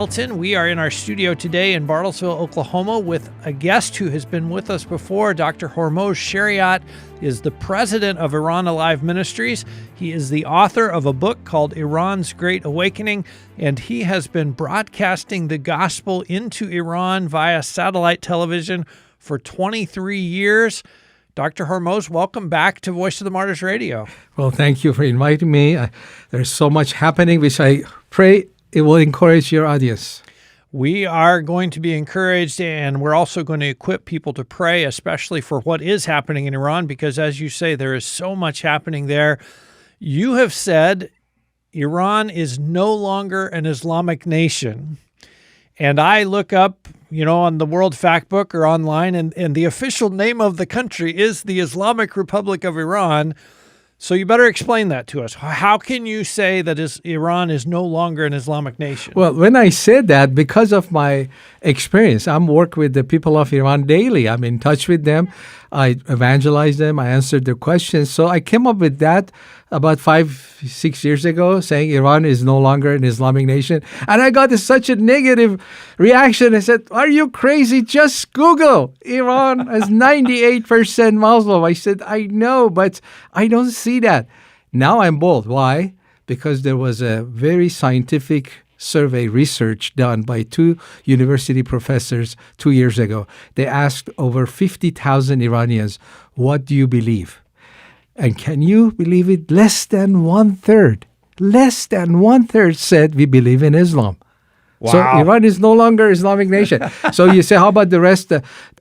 Hamilton. We are in our studio today in Bartlesville, Oklahoma, with a guest who has been with us before. Dr. Hormoz Shariat is the president of Iran Alive Ministries. He is the author of a book called Iran's Great Awakening, and he has been broadcasting the gospel into Iran via satellite television for 23 years. Dr. Hormoz, welcome back to Voice of the Martyrs Radio. Well, thank you for inviting me. There's so much happening, which I pray it will encourage your audience. We are going to be encouraged, and we're also going to equip people to pray, especially for what is happening in Iran, because as you say, there is so much happening there. You have said Iran is no longer an Islamic nation. And I look up, on the World Factbook or online, and the official name of the country is the Islamic Republic of Iran. So you better explain that to us. How can you say that Iran is no longer an Islamic nation? Well, when I said that, because of my experience, I'm working with the people of Iran daily. I'm in touch with them. I evangelize them. I answered their questions. So I came up with that about 5-6 years ago, saying Iran is no longer an Islamic nation. And I got such a negative reaction. I said, are you crazy? Just Google. Iran is 98% Muslim. I said, I know, but I don't see that. Now I'm bold. Why? Because there was a very scientific survey research done by 2 university professors 2 years ago. They asked over 50,000 Iranians, what do you believe? And can you believe it? Less than one-third said we believe in Islam. Wow. So Iran is no longer an Islamic nation. So you say, how about the rest?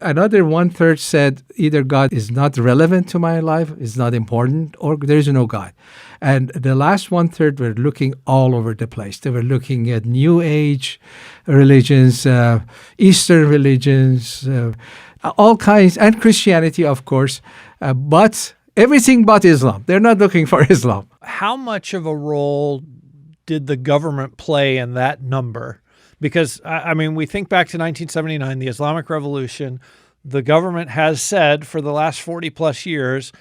Another one-third said either God is not relevant to my life, is not important, or there is no God. And the last one-third were looking all over the place. They were looking at New Age religions, Eastern religions, all kinds, and Christianity, of course, but everything but Islam. They're not looking for Islam. How much of a role did the government play in that number? Because, we think back to 1979, the Islamic Revolution. The government has said for the last 40 plus years,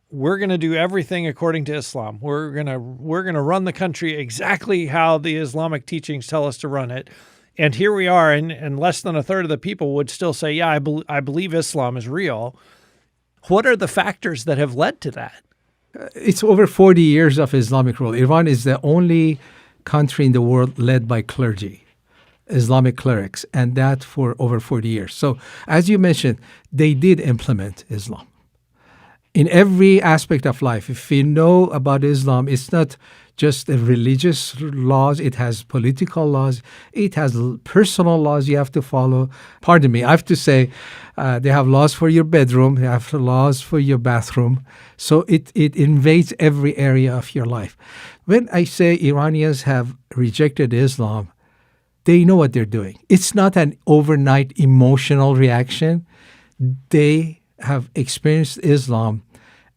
we're going to do everything according to Islam. We're going to run the country exactly how the Islamic teachings tell us to run it. And here we are, and less than a third of the people would still say, yeah, I believe Islam is real. What are the factors that have led to that? It's over 40 years of Islamic rule. Iran is the only country in the world led by clergy, Islamic clerics, and that for over 40 years. So as you mentioned, they did implement Islam in every aspect of life. If we know about Islam, it's not just the religious laws. It has political laws. It has personal laws you have to follow. Pardon me, I have to say they have laws for your bedroom. They have laws for your bathroom. So it invades every area of your life. When I say Iranians have rejected Islam, they know what they're doing. It's not an overnight emotional reaction. They have experienced Islam,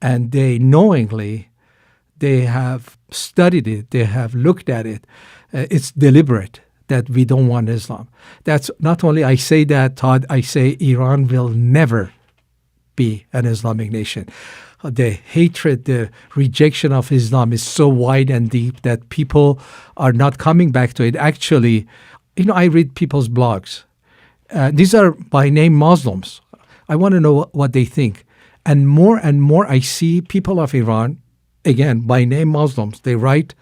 and they have studied it. They have looked at it. It's deliberate that we don't want Islam. That's not only I say that, Todd, I say Iran will never be an Islamic nation. The hatred, the rejection of Islam is so wide and deep that people are not coming back to it. Actually, I read people's blogs. These are by name Muslims. I want to know what they think. And more I see people of Iran, again, by name Muslims, they write,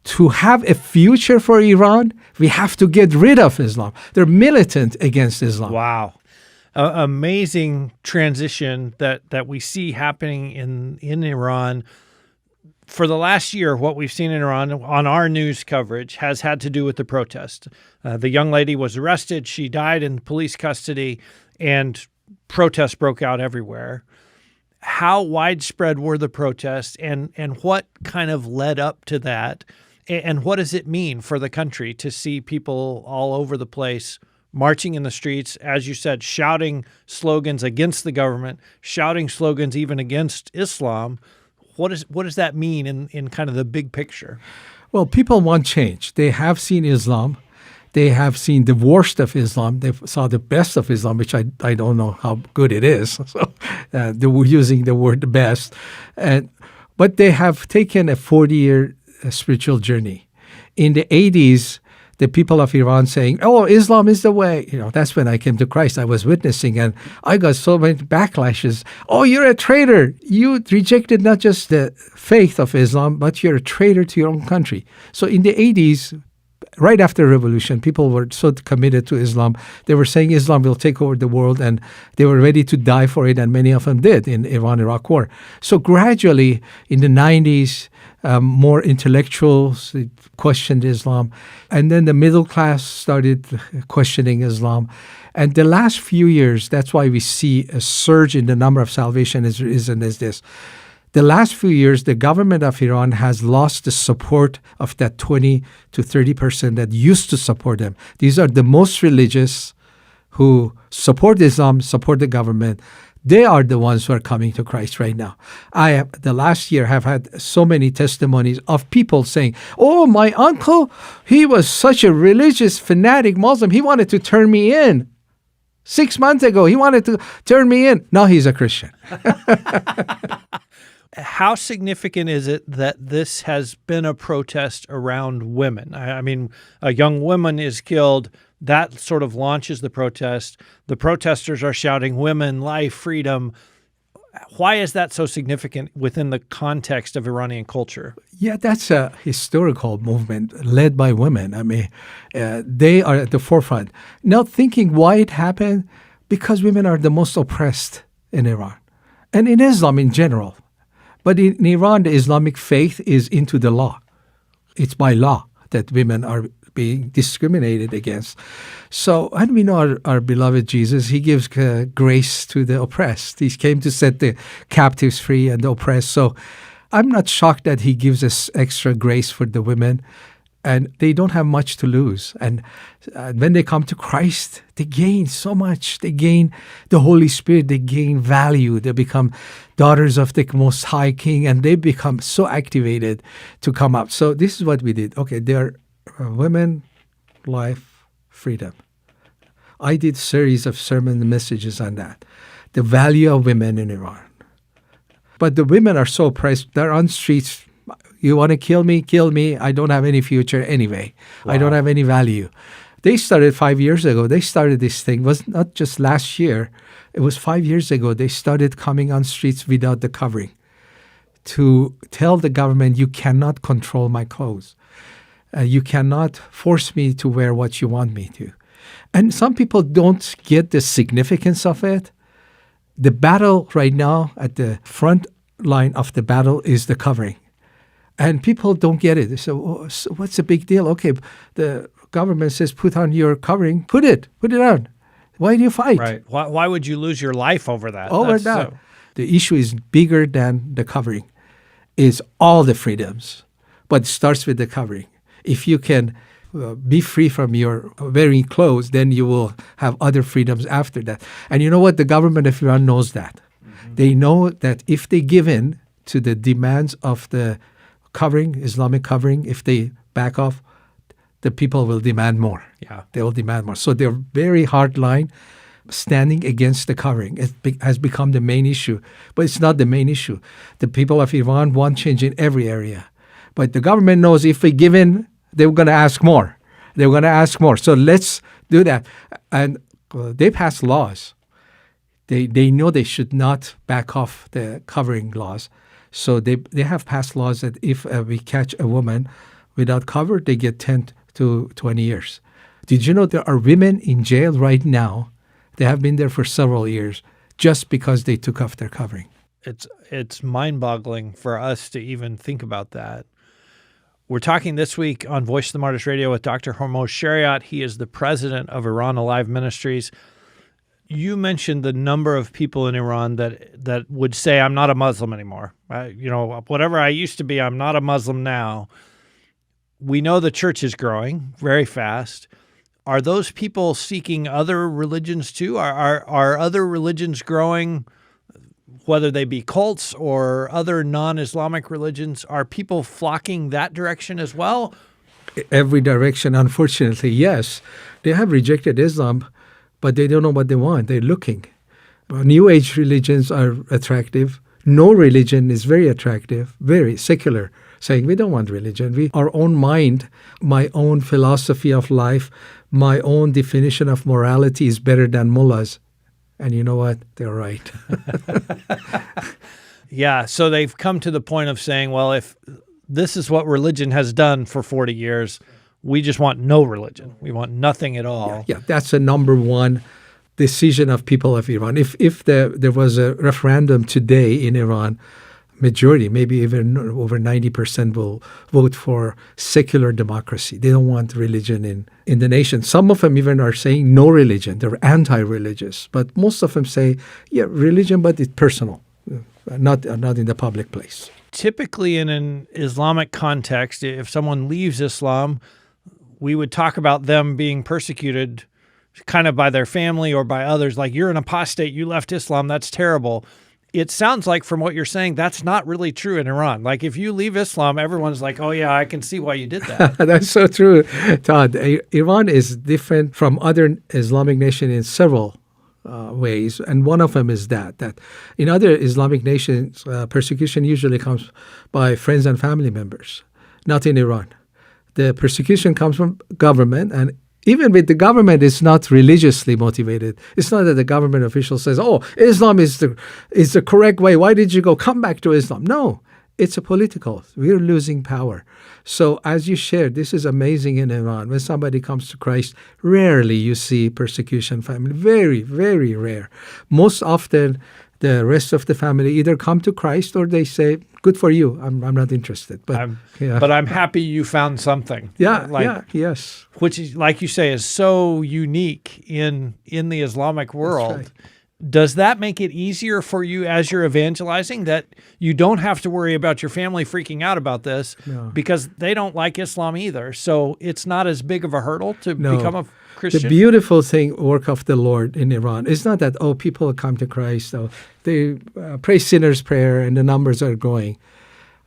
to have a future for Iran, we have to get rid of Islam. They're militant against Islam. Wow. Amazing transition that we see happening in Iran. For the last year, what we've seen in Iran on our news coverage has had to do with the protest. The young lady was arrested. She died in police custody, and protests broke out everywhere. How widespread were the protests, and what kind of led up to that? And what does it mean for the country to see people all over the place marching in the streets, as you said, shouting slogans against the government, shouting slogans even against Islam? What does that mean in kind of the big picture? Well, people want change. They have seen Islam. They have seen the worst of Islam. They saw the best of Islam, which I don't know how good it is. So they were using the word best. But they have taken a 40-year spiritual journey. In the 80s, the people of Iran saying, "Oh, Islam is the way." That's when I came to Christ. I was witnessing, and I got so many backlashes. "Oh, you're a traitor. You rejected not just the faith of Islam, but you're a traitor to your own country." So in the 80s, right after the revolution, people were so committed to Islam. They were saying Islam will take over the world, and they were ready to die for it, and many of them did in Iran-Iraq war. So gradually, in the 90s, more intellectuals questioned Islam, and then the middle class started questioning Islam. And the last few years, that's why we see a surge in the number of salvation is this. The last few years, the government of Iran has lost the support of that 20 to 30% that used to support them. These are the most religious who support Islam, support the government. They are the ones who are coming to Christ right now. The last year, have had so many testimonies of people saying, "Oh, my uncle, he was such a religious, fanatic Muslim. He wanted to turn me in. 6 months ago, he wanted to turn me in. Now he's a Christian." How significant is it that this has been a protest around women? I mean, a young woman is killed. That sort of launches the protest. The protesters are shouting, "Women, life, freedom." Why is that so significant within the context of Iranian culture? Yeah, that's a historical movement led by women. I mean, they are at the forefront. Now thinking why it happened, because women are the most oppressed in Iran and in Islam in general. But in Iran, the Islamic faith is into the law. It's by law that women are being discriminated against. So, and we know our beloved Jesus, he gives grace to the oppressed. He came to set the captives free and the oppressed. So I'm not shocked that he gives us extra grace for the women. And they don't have much to lose. And when they come to Christ, they gain so much. They gain the Holy Spirit. They gain value. They become daughters of the Most High King, and they become so activated to come up. So this is what we did. Okay, there are women, life, freedom. I did a series of sermon messages on that. The value of women in Iran. But the women are so oppressed. They're on streets. "You want to kill me? Kill me. I don't have any future anyway. Wow. I don't have any value." They started 5 years ago. They started this thing. It was not just last year. It was 5 years ago. They started coming on streets without the covering to tell the government, "You cannot control my clothes. You cannot force me to wear what you want me to." And some people don't get the significance of it. The battle right now, at the front line of the battle, is the covering. And people don't get it. They say, "Oh, so what's the big deal? Okay, the government says put on your covering. Put it on. Why do you fight?" Right. Why would you lose your life over that? Over that. The issue is bigger than the covering. It's all the freedoms, but it starts with the covering. If you can be free from your wearing clothes, then you will have other freedoms after that. And you know what? The government of Iran knows that. Mm-hmm. They know that if they give in to the demands of the covering, Islamic covering, if they back off, the people will demand more. Yeah. They will demand more. So they're very hard line standing against the covering. It has become the main issue. But it's not the main issue. The people of Iran want change in every area. But the government knows if we give in, they're going to ask more. They're going to ask more. So let's do that. And they pass laws. They know they should not back off the covering laws. So they have passed laws that if we catch a woman without cover, they get 10 to 20 years. Did you know there are women in jail right now? They have been there for several years just because they took off their covering. It's mind-boggling for us to even think about that. We're talking this week on Voice of the Martyrs Radio with Dr. Hormoz Shariat. He is the president of Iran Alive Ministries. You mentioned the number of people in Iran that would say, "I'm not a Muslim anymore. Whatever I used to be, I'm not a Muslim now." We know the church is growing very fast. Are those people seeking other religions too? Are other religions growing, whether they be cults or other non-Islamic religions? Are people flocking that direction as well? Every direction, unfortunately, yes. They have rejected Islam, but they don't know what they want. They're looking. New Age religions are attractive. No religion is very attractive, very secular. saying we don't want religion. Our own mind, my own philosophy of life, my own definition of morality is better than mullahs. And you know what? They're right. Yeah, so they've come to the point of saying, well, if this is what religion has done for 40 years, we just want no religion. We want nothing at all. Yeah, that's the number one decision of people of Iran. If there was a referendum today in Iran, majority, maybe even over 90% will vote for secular democracy. They don't want religion in the nation. Some of them even are saying no religion. They're anti-religious. But most of them say, yeah, religion, but it's personal, not in the public place. Typically in an Islamic context, if someone leaves Islam, we would talk about them being persecuted kind of by their family or by others, like you're an apostate, you left Islam, that's terrible. It sounds like from what you're saying, that's not really true in Iran. Like if you leave Islam, everyone's like, oh yeah, I can see why you did that. That's so true, Todd. Iran is different from other Islamic nations in several ways. And one of them is that in other Islamic nations, persecution usually comes by friends and family members, not in Iran. The persecution comes from government, and even with the government, it's not religiously motivated. It's not that the government official says, oh, Islam is the correct way. Why did you go? Come back to Islam. No, it's a political. We're losing power. So as you shared, this is amazing in Iran. When somebody comes to Christ, rarely you see persecution family. Very, very rare. Most often, the rest of the family either come to Christ or they say, good for you. I'm not interested. But I'm happy you found something. Yes. Which is, like you say, is so unique in the Islamic world. That's right. Does that make it easier for you as you're evangelizing, that you don't have to worry about your family freaking out about this because they don't like Islam either? So it's not as big of a hurdle to become a Christian? The beautiful work of the Lord in Iran is not that, people come to Christ, they pray sinner's prayer and the numbers are growing.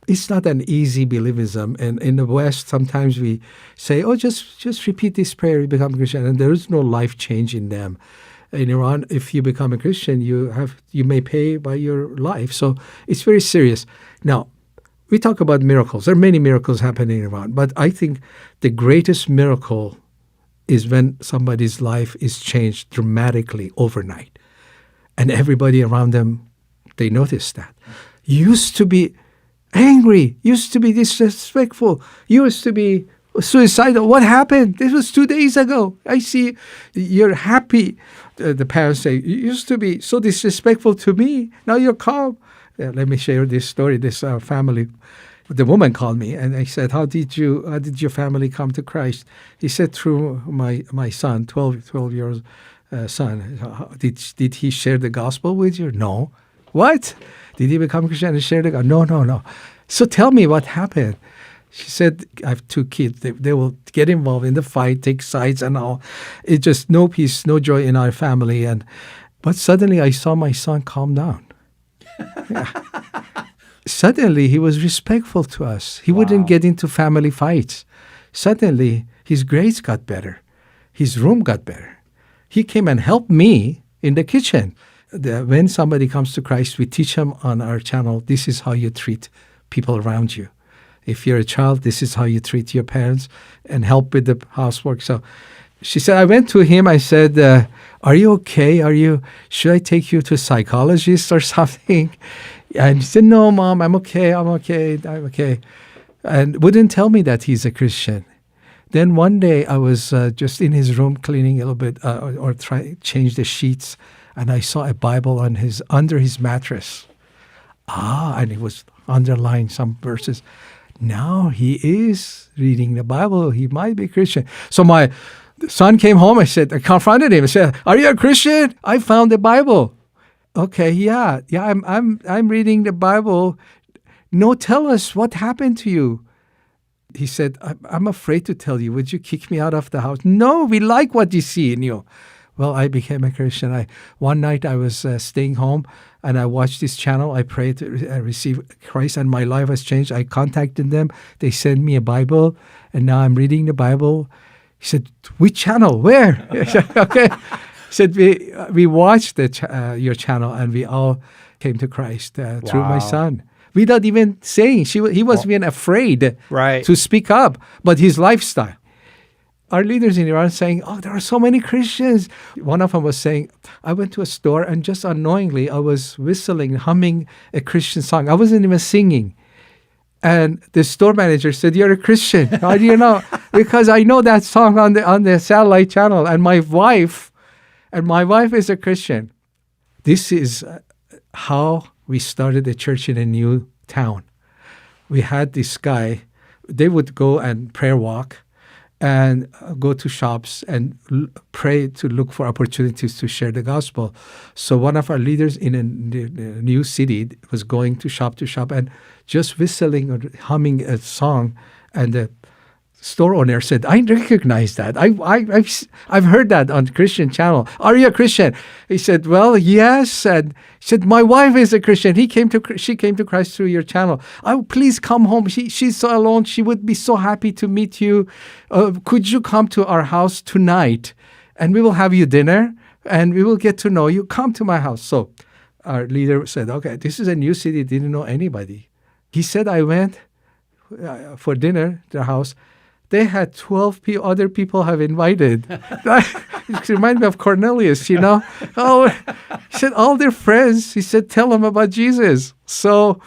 It's not an easy believism. And in the West, sometimes we say, just repeat this prayer, you become a Christian. And there is no life change in them. In Iran, if you become a Christian, you may pay by your life. So it's very serious. Now, we talk about miracles. There are many miracles happening in Iran. But I think the greatest miracle is when somebody's life is changed dramatically overnight. And everybody around them, they notice that. You used to be angry, used to be disrespectful, used to be suicidal. What happened? This was 2 days ago. I see you're happy. The parents say, you used to be so disrespectful to me. Now you're calm. Let me share this story. This family, the woman called me and I said, how did your family come to Christ? He said, through my son, 12-year-old son. Did he share the gospel with you? No. What? Did he become Christian and share the gospel? No. So tell me what happened. She said, I have 2 kids. They will get involved in the fight, take sides and all. It's just no peace, no joy in our family. But suddenly I saw my son calm down. Suddenly he was respectful to us. He wouldn't get into family fights. Suddenly his grades got better. His room got better. He came and helped me in the kitchen. When somebody comes to Christ, we teach them on our channel, this is how you treat people around you. If you're a child, this is how you treat your parents and help with the housework. So she said, I went to him. I said, are you okay? Should I take you to a psychologist or something? And he said, no, Mom, I'm okay. And wouldn't tell me that he's a Christian. Then one day I was just in his room cleaning a little bit or change the sheets. And I saw a Bible under his mattress. And it was underlined some verses. Now he is reading the Bible. He might be Christian. So my son came home. I confronted him. I said, are you a Christian? I found the Bible. Okay, yeah, I'm reading the Bible. No, tell us what happened to you. He said, I'm afraid to tell you. Would you kick me out of the house? No, we like what you see in you. Well, I became a Christian. One night I was staying home and I watched this channel. I prayed to receive Christ and my life has changed. I contacted them. They sent me a Bible and now I'm reading the Bible. He said, which channel? Where? Okay. He said, we watched your channel and we all came to Christ through my son. without even saying. He was even afraid Right. to speak up, but his lifestyle. Our leaders in Iran saying, oh, there are so many Christians. One of them was saying, I went to a store and just unknowingly I was whistling, humming a Christian song. I wasn't even singing. And the store manager said, you're a Christian. How do you know? Because I know that song on the satellite channel. And my wife is a Christian. This is how we started a church in a new town. We had this guy, they would go and prayer walk and go to shops and pray to look for opportunities to share the gospel. So one of our leaders in a new city was going to shop and just whistling or humming a song, and the store owner said, I recognize that. I've heard that on Christian channel. Are you a Christian? He said, well, yes. And he said, my wife is a Christian. She came to Christ through your channel. Oh, please come home. She's so alone. She would be so happy to meet you. Could you come to our house tonight? And we will have you dinner and we will get to know you. Come to my house. So our leader said, okay, this is a new city. Didn't know anybody. He said, I went for dinner to the house. They had 12 other people have invited. It reminded me of Cornelius, Oh, he said, all their friends, he said, tell them about Jesus. So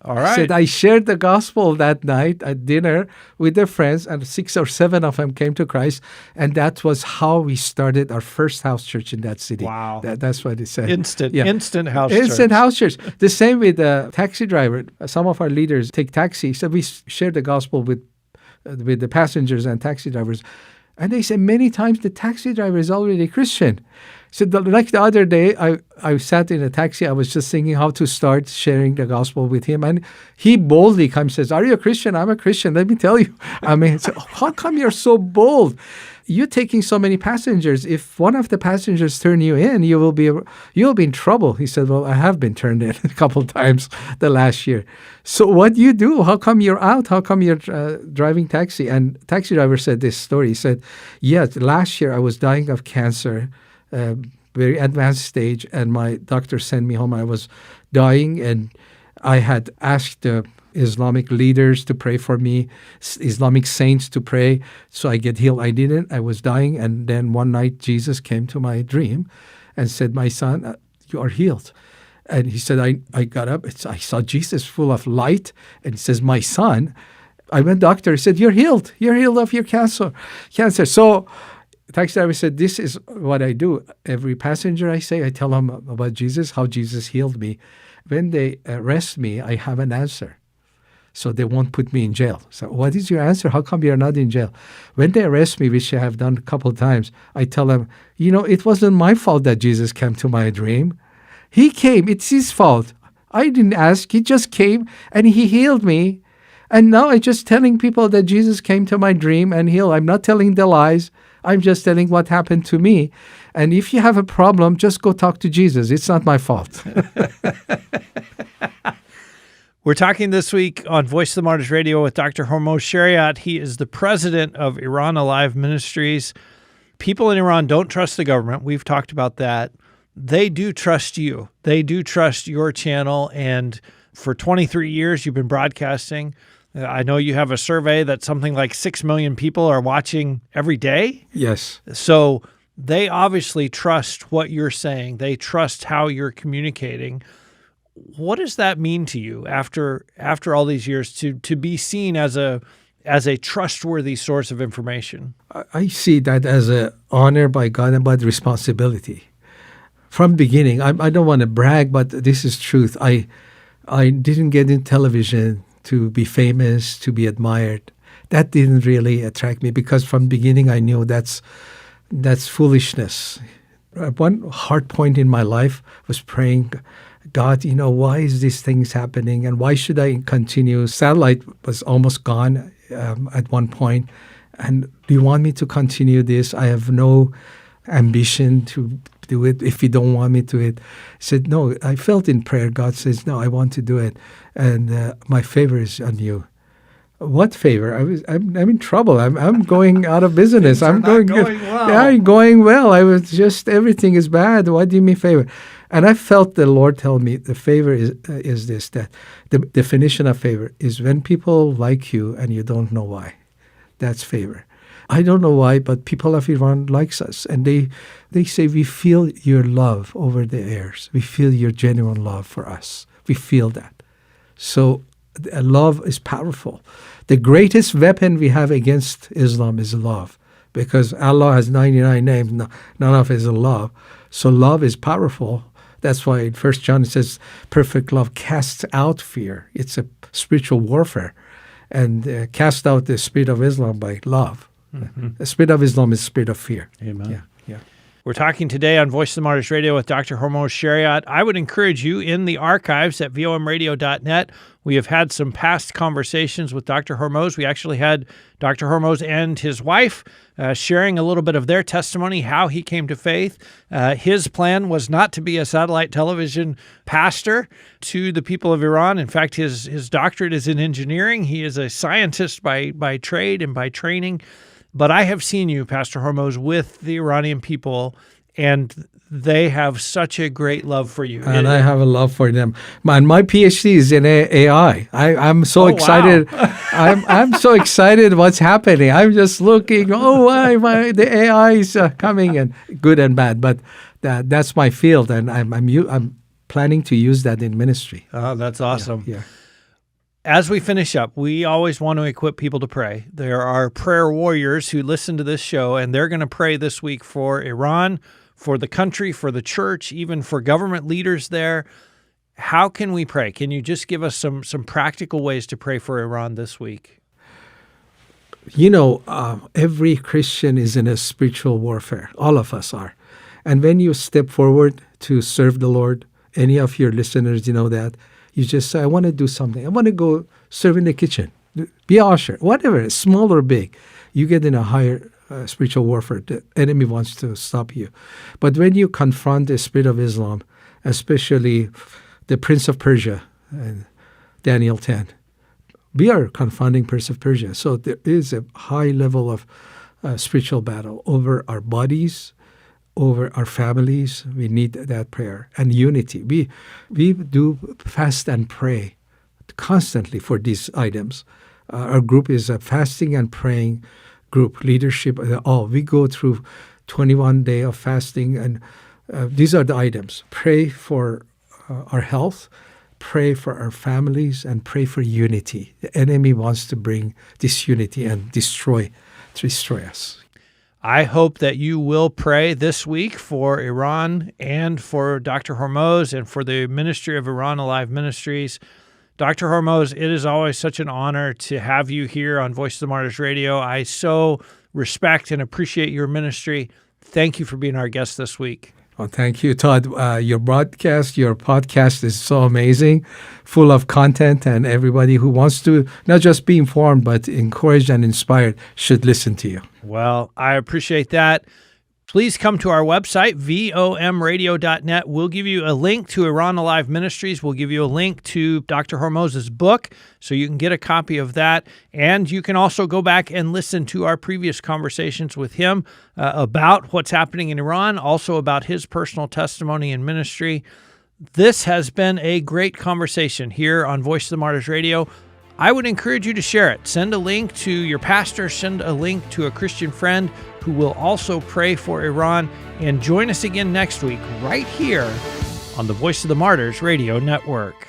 All right. He said, I shared the gospel that night at dinner with their friends, and 6 or 7 of them came to Christ. And that was how we started our first house church in that city. Wow. That's what it said. Instant house Instant house church. The same with the taxi driver. Some of our leaders take taxi. So we share the gospel with the passengers and taxi drivers. And they say many times the taxi driver is already a Christian. So like the other day, I sat in a taxi. I was just thinking how to start sharing the gospel with him. And he boldly comes and says, are you a Christian? I'm a Christian. Let me tell you. I mean, so how come you're so bold? You're taking so many passengers. If one of the passengers turn you in, you'll be in trouble. He said, well, I have been turned in a couple of times the last year. So what do you do? How come you're out? How come you're driving taxi? And taxi driver said this story. He said, yes, last year I was dying of cancer, very advanced stage, and my doctor sent me home. I was dying, and I had asked the Islamic leaders to pray for me, Islamic saints to pray so I get healed. I didn't. I was dying, and then one night Jesus came to my dream and said, my son, you are healed. And he said, I got up. I saw Jesus full of light, and he says, my son. I went to the doctor. He said, you're healed. You're healed of your cancer. So the taxi driver said, this is what I do. Every passenger I tell them about Jesus, how Jesus healed me. When they arrest me, I have an answer. So they won't put me in jail. So what is your answer? How come you're not in jail? When they arrest me, which I have done a couple of times, I tell them, it wasn't my fault that Jesus came to my dream. He came. It's his fault. I didn't ask. He just came and he healed me. And now I'm just telling people that Jesus came to my dream and healed. I'm not telling the lies. I'm just telling what happened to me. And if you have a problem, just go talk to Jesus. It's not my fault. We're talking this week on Voice of the Martyrs Radio with Dr. Hormoz Shariat. He is the president of Iran Alive Ministries. People in Iran don't trust the government. We've talked about that. They do trust you. They do trust your channel. And for 23 years, you've been broadcasting. I know you have a survey that something like 6 million people are watching every day. Yes. So they obviously trust what you're saying. They trust how you're communicating. What does that mean to you after all these years to be seen as a trustworthy source of information? I see that as an honor by God and by the responsibility. From the beginning, I don't want to brag, but this is truth. I didn't get in television to be famous, to be admired. That didn't really attract me because from the beginning I knew that's foolishness. One hard point in my life was praying, God, why is these things happening and why should I continue? Satellite was almost gone at one point. And do you want me to continue this? I have no ambition to do it if you don't want me to it. I said, no, I felt in prayer. God says, no, I want to do it. And my favor is on you. What favor? I'm in trouble. I'm going out of business. I'm going well. Yeah, I'm going well. I was just, everything is bad. Why do you mean favor? And I felt the Lord tell me the favor is this, that the definition of favor is when people like you and you don't know why. That's favor. I don't know why, but people of Iran likes us. And they say, we feel your love over the airs. We feel your genuine love for us. We feel that. So love is powerful. The greatest weapon we have against Islam is love, because Allah has 99 names, none of it is love. So love is powerful. That's why in 1 John it says, perfect love casts out fear. It's a spiritual warfare. And cast out the spirit of Islam by love. Mm-hmm. The spirit of Islam is the spirit of fear. Amen. Yeah. We're talking today on Voice of the Martyrs Radio with Dr. Hormoz Shariat. I would encourage you in the archives at vomradio.net. We have had some past conversations with Dr. Hormoz. We actually had Dr. Hormoz and his wife sharing a little bit of their testimony, how he came to faith. His plan was not to be a satellite television pastor to the people of Iran. In fact, his doctorate is in engineering. He is a scientist by trade and by training. But I have seen you, Pastor Hormoz, with the Iranian people, and they have such a great love for you. And I have a love for them. And my PhD is in AI. I'm so excited. Wow. I'm so excited what's happening. I'm just looking, the AI is coming, and good and bad. But that's my field, and I'm planning to use that in ministry. Oh, that's awesome. Yeah. As we finish up, we always want to equip people to pray. There are prayer warriors who listen to this show, and they're going to pray this week for Iran, for the country, for the church, even for government leaders there. How can we pray? Can you just give us some practical ways to pray for Iran this week? Every Christian is in a spiritual warfare. All of us are. And when you step forward to serve the Lord, any of your listeners, that, you just say, I want to do something. I want to go serve in the kitchen, be an usher, whatever, small or big. You get in a higher spiritual warfare. The enemy wants to stop you. But when you confront the spirit of Islam, especially the Prince of Persia, Daniel 10, we are confronting Prince of Persia. So there is a high level of spiritual battle over our bodies, over our families. We need that prayer and unity. We do fast and pray constantly for these items. Our group is a fasting and praying group, leadership. We go through 21 days of fasting, and these are the items. Pray for our health, pray for our families, and pray for unity. The enemy wants to bring disunity and destroy us. I hope that you will pray this week for Iran and for Dr. Hormoz and for the Ministry of Iran Alive Ministries. Dr. Hormoz, it is always such an honor to have you here on Voice of the Martyrs Radio. I so respect and appreciate your ministry. Thank you for being our guest this week. Well, thank you, Todd. Your podcast is so amazing, full of content, and everybody who wants to not just be informed, but encouraged and inspired should listen to you. Well, I appreciate that. Please come to our website, vomradio.net. We'll give you a link to Iran Alive Ministries. We'll give you a link to Dr. Hormoz's book, so you can get a copy of that. And you can also go back and listen to our previous conversations with him about what's happening in Iran, also about his personal testimony and ministry. This has been a great conversation here on Voice of the Martyrs Radio. I would encourage you to share it. Send a link to your pastor, send a link to a Christian friend who will also pray for Iran, and join us again next week right here on the Voice of the Martyrs Radio Network.